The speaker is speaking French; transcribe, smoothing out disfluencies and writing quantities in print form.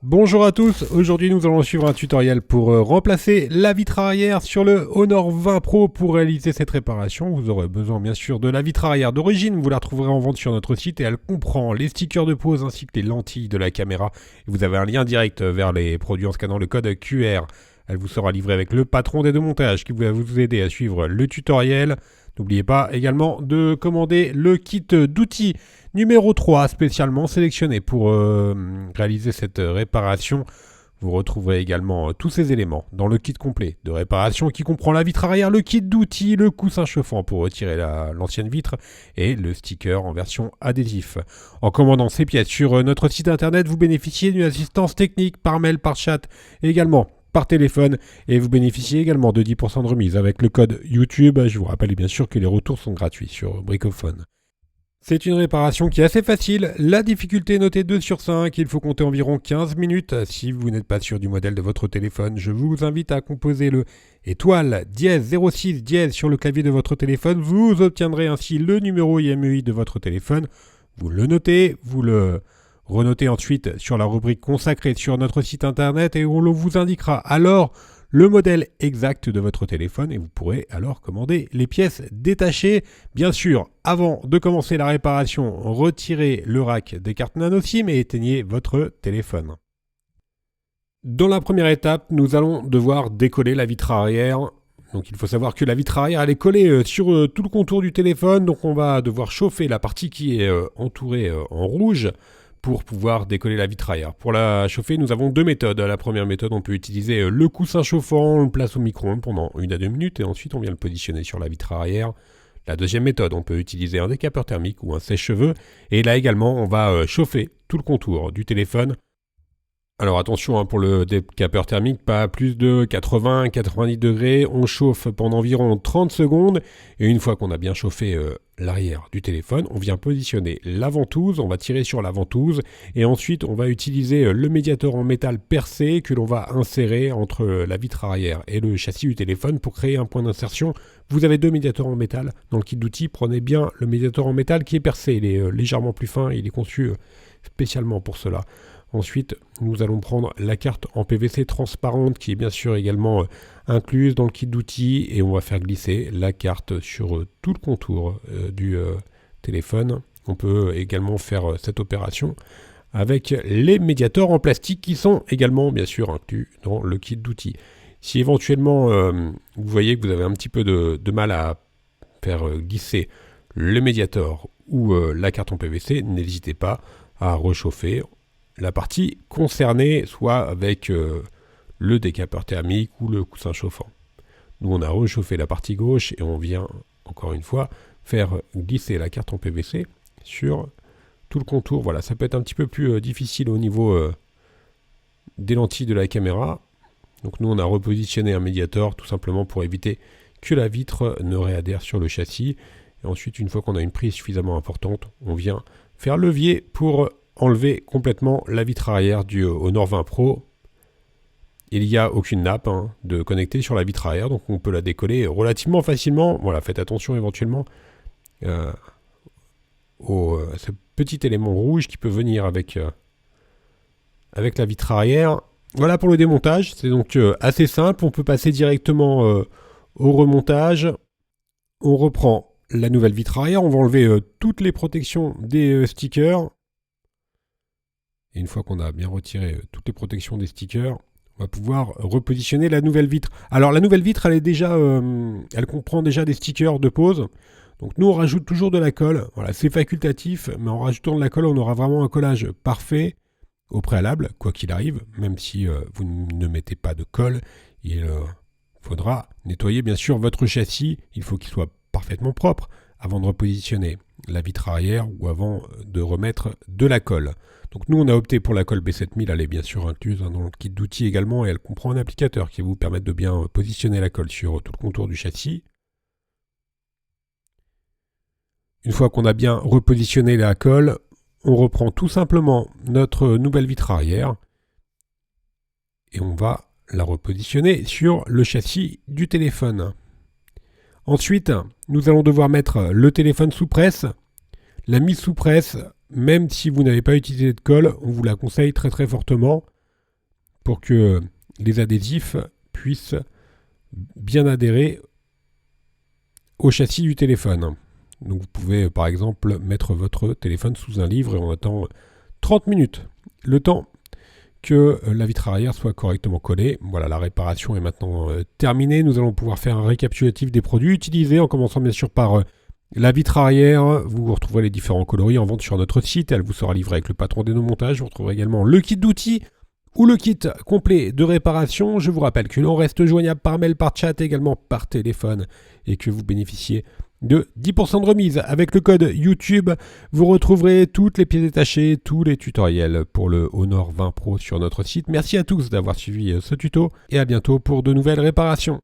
Bonjour à tous, aujourd'hui nous allons suivre un tutoriel pour remplacer la vitre arrière sur le Honor 20 Pro. Pour réaliser cette réparation, vous aurez besoin bien sûr de la vitre arrière d'origine, vous la retrouverez en vente sur notre site et elle comprend les stickers de pose ainsi que les lentilles de la caméra. Et vous avez un lien direct vers les produits en scannant le code QR. Elle vous sera livrée avec le patron des deux montages qui va vous aider à suivre le tutoriel. N'oubliez pas également de commander le kit d'outils numéro 3 spécialement sélectionné pour réaliser cette réparation. Vous retrouverez également tous ces éléments dans le kit complet de réparation qui comprend la vitre arrière, le kit d'outils, le coussin chauffant pour retirer l'ancienne vitre et le sticker en version adhésif. En commandant ces pièces sur notre site internet, vous bénéficiez d'une assistance technique par mail, par chat et également par téléphone et vous bénéficiez également de 10% de remise avec le code YouTube. Je vous rappelle bien sûr que les retours sont gratuits sur Bricophone. C'est une réparation qui est assez facile, la difficulté est notée 2 sur 5, il faut compter environ 15 minutes. Si vous n'êtes pas sûr du modèle de votre téléphone, je vous invite à composer le étoile dièse 06 dièse sur le clavier de votre téléphone, vous obtiendrez ainsi le numéro IMEI de votre téléphone, vous le notez, vous le renotez ensuite sur la rubrique consacrée sur notre site internet et on vous indiquera alors le modèle exact de votre téléphone et vous pourrez alors commander les pièces détachées. Bien sûr, avant de commencer la réparation, retirez le rack des cartes nano SIM et éteignez votre téléphone. Dans la première étape, nous allons devoir décoller la vitre arrière. Donc il faut savoir que la vitre arrière elle est collée sur tout le contour du téléphone, donc on va devoir chauffer la partie qui est entourée en rouge pour pouvoir décoller la vitre arrière. Pour la chauffer, nous avons deux méthodes. La première méthode, on peut utiliser le coussin chauffant, on le place au micro-ondes pendant 1 à 2 minutes et ensuite on vient le positionner sur la vitre arrière. La deuxième méthode, on peut utiliser un décapeur thermique ou un sèche-cheveux et là également, on va chauffer tout le contour du téléphone. Alors attention pour le décapeur thermique, pas plus de 80-90 degrés, on chauffe pendant environ 30 secondes et une fois qu'on a bien chauffé l'arrière du téléphone, on vient positionner la ventouse, on va tirer sur la ventouse et ensuite on va utiliser le médiator en métal percé que l'on va insérer entre la vitre arrière et le châssis du téléphone pour créer un point d'insertion. Vous avez deux médiators en métal dans le kit d'outils, prenez bien le médiator en métal qui est percé, il est légèrement plus fin, il est conçu spécialement pour cela. Ensuite, nous allons prendre la carte en PVC transparente qui est bien sûr également incluse dans le kit d'outils et on va faire glisser la carte sur tout le contour du téléphone. On peut également faire cette opération avec les médiators en plastique qui sont également bien sûr inclus dans le kit d'outils. Si éventuellement vous voyez que vous avez un petit peu de mal à faire glisser le médiator ou la carte en PVC, n'hésitez pas à rechauffer la partie concernée, soit avec le décapeur thermique ou le coussin chauffant. Nous, on a réchauffé la partie gauche et on vient, encore une fois, faire glisser la carte en PVC sur tout le contour. Voilà, ça peut être un petit peu plus difficile au niveau des lentilles de la caméra. Donc nous, on a repositionné un médiator tout simplement pour éviter que la vitre ne réadhère sur le châssis. Et ensuite, une fois qu'on a une prise suffisamment importante, on vient faire levier pour enlever complètement la vitre arrière du Honor 20 Pro. Il n'y a aucune nappe de connecter sur la vitre arrière, donc on peut la décoller relativement facilement. Voilà, faites attention éventuellement à ce petit élément rouge qui peut venir avec la vitre arrière. Voilà pour le démontage, c'est donc assez simple. On peut passer directement au remontage. On reprend la nouvelle vitre arrière, on va enlever toutes les protections des stickers. Et une fois qu'on a bien retiré toutes les protections des stickers, on va pouvoir repositionner la nouvelle vitre. Alors la nouvelle vitre, elle est déjà, elle comprend déjà des stickers de pose. Donc nous, on rajoute toujours de la colle. Voilà, c'est facultatif, mais en rajoutant de la colle, on aura vraiment un collage parfait au préalable, quoi qu'il arrive. Même si vous ne mettez pas de colle, il faudra nettoyer bien sûr votre châssis. Il faut qu'il soit parfaitement propre avant de repositionner la vitre arrière ou avant de remettre de la colle. Donc nous on a opté pour la colle B7000, elle est bien sûr incluse dans le kit d'outils également et elle comprend un applicateur qui va vous permettre de bien positionner la colle sur tout le contour du châssis. Une fois qu'on a bien repositionné la colle, on reprend tout simplement notre nouvelle vitre arrière et on va la repositionner sur le châssis du téléphone. Ensuite, nous allons devoir mettre le téléphone sous presse. La mise sous presse, même si vous n'avez pas utilisé de colle, on vous la conseille très très fortement. pour que les adhésifs puissent bien adhérer au châssis du téléphone. Donc vous pouvez par exemple mettre votre téléphone sous un livre et on attend 30 minutes. Le temps que la vitre arrière soit correctement collée. Voilà, la réparation est maintenant terminée. Nous allons pouvoir faire un récapitulatif des produits utilisés en commençant bien sûr par la vitre arrière. Vous retrouverez les différents coloris en vente sur notre site. Elle vous sera livrée avec le patron des montages. Vous retrouverez également le kit d'outils ou le kit complet de réparation. Je vous rappelle que l'on reste joignable par mail, par chat, également par téléphone et que vous bénéficiez de 10% de remise avec le code YouTube. Vous retrouverez toutes les pièces détachées, tous les tutoriels pour le Honor 20 Pro sur notre site. Merci à tous d'avoir suivi ce tuto et à bientôt pour de nouvelles réparations.